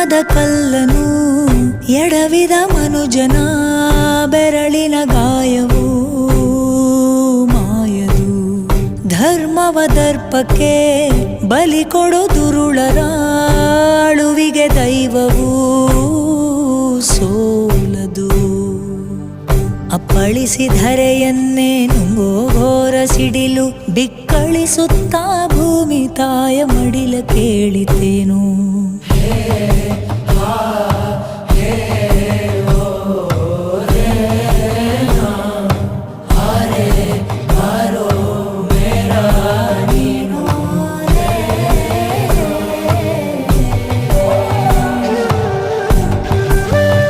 ಮನದ ಕಲ್ಲನು ಎಡವಿದ ಮನುಜನ ಬೆರಳಿನ ಗಾಯವು ಮಾಯದು. ಧರ್ಮವ ದರ್ಪಕ್ಕೆ ಬಲಿ ಕೊಡೋ ದುರುಳರ ಅಳುವಿಗೆ ದೈವವು ಸೋಲದು. ಅಪ್ಪಳಿಸಿಧರೆಯನ್ನೇ ನುಂಗೋ ಘೋರ ಸಿಡಿಲು ಬಿಕ್ಕಳಿಸುತ್ತಾ ಭೂಮಿ ತಾಯ ಮಡಿಲ ಕೇಳಿತೇನು.